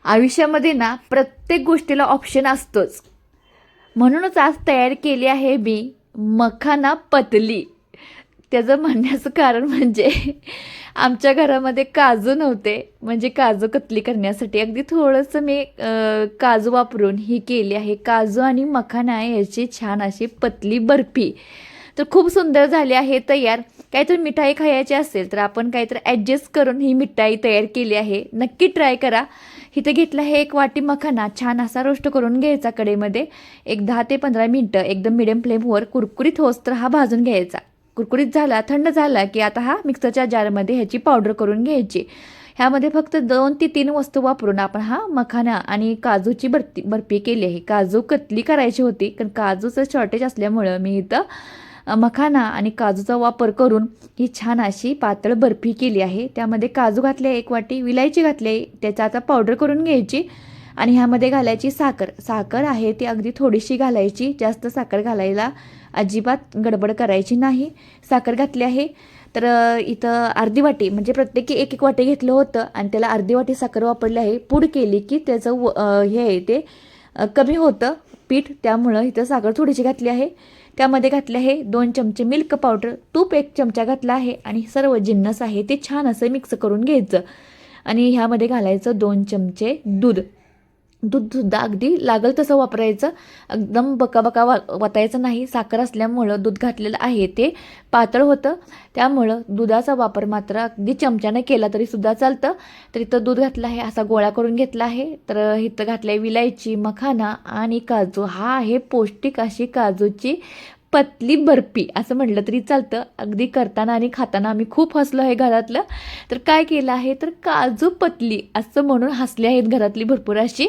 आयुष्यामध्ये ना प्रत्येक गोष्टीला ऑप्शन असतोच. म्हणूनच आज तयार केली आहे मी मखाना पतली. त्याचं म्हणण्याचं कारण म्हणजे आमच्या घरामध्ये काजू नव्हते, म्हणजे काजू कतली करण्यासाठी अगदी थोडंसं मी काजू वापरून ही केली आहे. काजू आणि मखाना याची छान अशी पतली बर्फी. तर खूप सुंदर झाली आहे तयार. काहीतरी मिठाई खायची असेल तर आपण काहीतरी ॲडजस्ट करून ही मिठाई तयार केली आहे. नक्की ट्राय करा. इथे घेतला आहे 1 वाटी मखाना, छान असा रोस्ट करून घ्यायचा कढईमध्ये. एक 10 ते 15 मिनटं एकदम मिडियम फ्लेमवर कुरकुरीत होईस्तोवर हा भाजून घ्यायचा. कुरकुरीत झाला, थंड झाला की आता हा मिक्सरच्या जारमध्ये ह्याची पावडर करून घ्यायची. ह्यामध्ये फक्त 2 ते 3 वस्तू वापरून आपण हा मखाना आणि काजूची बर्फी केली आहे. काजू कतली करायची होती, कारण काजूचं शॉर्टेज असल्यामुळं मी इथं मखाना आणि काजूचा वापर करून ही छान अशी पातळ बर्फी केली आहे. त्यामध्ये काजू घातले 1 वाटी, विलायची घातली, त्याचा आता पावडर करून घ्यायची आणि ह्यामध्ये घालायची साखर. साखर आहे ती अगदी थोडीशी घालायची, जास्त साखर घालायला अजिबात गडबड करायची नाही. साखर घातली आहे. तर इथं अर्धी वाटी, म्हणजे प्रत्येकी 1-1 वाटी घेतलं होतं आणि त्याला अर्धी वाटी साखर वापरली आहे. पूड केली की त्याचं हे आहे ते कमी होतं पीठ, त्यामुळं इथं साखर थोडीशी घातली आहे. त्यामध्ये घातले आहे 2 चमचे मिल्क पावडर, तूप 1 चमचा घातला आहे आणि सर्व जिन्नस आहे ते छान असं मिक्स करून घ्यायचं. आणि ह्यामध्ये घालायचं 2 चमचे दूध. दूधसुद्धा अगदी लागल तसं वापरायचं, एकदम बका वतायचं नाही. साखर असल्यामुळं दूध घातलेलं आहे ते पातळ होतं, त्यामुळं दुधाचा वापर मात्र अगदी चमच्यानं केला तरीसुद्धा चालतं. तर इथं दूध घातलं आहे, असा गोळा करून घेतला आहे. तर इथं घातलं आहे विलायची, मखाना आणि काजू. हा आहे पौष्टिक अशी काजूची पतली बर्फी असं म्हटलं तरी चालतं. अगदी करताना आणि खाताना आम्ही खूप हसलो आहे घरातलं. तर काय केलं आहे तर काजू पतली असं म्हणून हसले आहेत घरातली भरपूर अशी.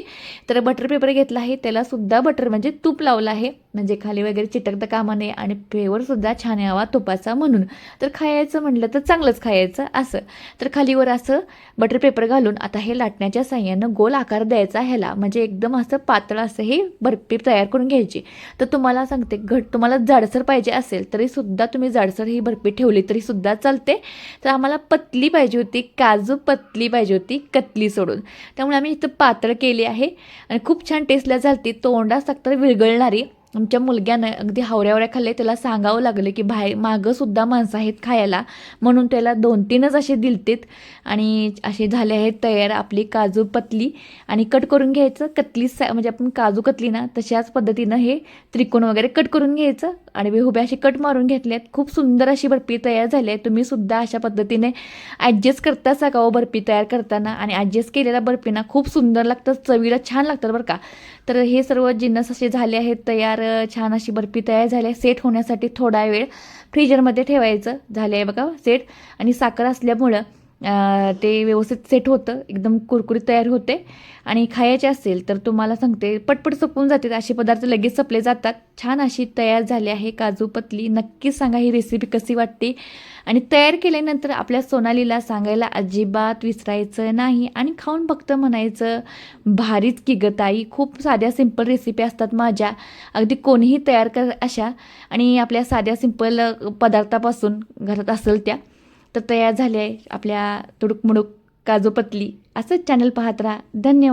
तर बटर पेपर घेतला आहे, त्यालासुद्धा बटर म्हणजे तूप लावलं आहे, म्हणजे खाली वगैरे चिटकता कामा नये आणि फ्लेवरसुद्धा छान यावा तुपाचा म्हणून. तर खायचं म्हटलं तर चांगलंच खायचं असं. तर खालीवर असं बटर पेपर घालून आता हे लाटण्याच्या साह्यानं गोल आकार द्यायचा ह्याला, म्हणजे एकदम असं पातळ असं हे बर्फी तयार करून घ्यायची. तर तुम्हाला सांगते, तुम्हाला जाडसर पाहिजे असेल तरीसुद्धा तुम्ही जाडसर ही बर्फी ठेवली तरीसुद्धा चालते. तर आम्हाला पतली पाहिजे होती, काजू पतली पाहिजे होती, कतली सोडून. त्यामुळे आम्ही इथं पातळ केली आहे आणि खूप छान टेस्टला झालती, तोंडात साखर विरघळणारी. आमच्या मुलग्यानं अगदी हावऱ्या खाल्ले, त्याला सांगावं लागलं की मागंसुद्धा माणसं आहेत खायला, म्हणून त्याला 2-3च असे दिलतेत. आणि असे झाले आहेत तयार आपली काजू पतली. आणि कट करून घ्यायचं म्हणजे आपण काजू कतली ना तशाच पद्धतीनं हे त्रिकोण वगैरे कट करून घ्यायचं आणि उभे असे कट मारून घेतलेत. खूप सुंदर अशी बर्फी तयार झाली आहे. तुम्ही सुद्धा अशा पद्धतीने ॲडजस्ट करता सकाळी बर्फी तयार करताना, आणि ॲडजस्ट केलेल्या बर्फीना खूप सुंदर लागतं, चवीला छान लागतात बरं का. तर हे सर्व जिन्नस असे झाले आहेत तयार. छान अशी बर्फी तयार झाली आहे. सेट होण्यासाठी थोडा वेळ फ्रीजरमध्ये ठेवायचं. झाले आहे बघा सेट. आणि साखर असल्यामुळं ते व्यवस्थित सेट होतं, एकदम कुरकुरीत तयार होते. आणि खायचे असेल तर तुम्हाला सांगते पटपट संपून जाते, असे पदार्थ लगेच संपले जातात. छान अशी तयार झाली आहे काजू पतली. नक्कीच सांगा ही रेसिपी कशी वाटते, आणि तयार केल्यानंतर आपल्या सोनालीला सांगायला अजिबात विसरायचं नाही आणि खाऊन फक्त म्हणायचं भारीच की गं ताई. खूप साध्या सिंपल रेसिपी असतात माझ्या, अगदी कोणीही तयार कर अशा, आणि आपल्या साध्या सिंपल पदार्थापासून घरात असेल त्या. तर तयार झाले आहे आपल्या तुडुक मुडुक काजू पतली. असंच चॅनल पाहत राहा. धन्यवाद.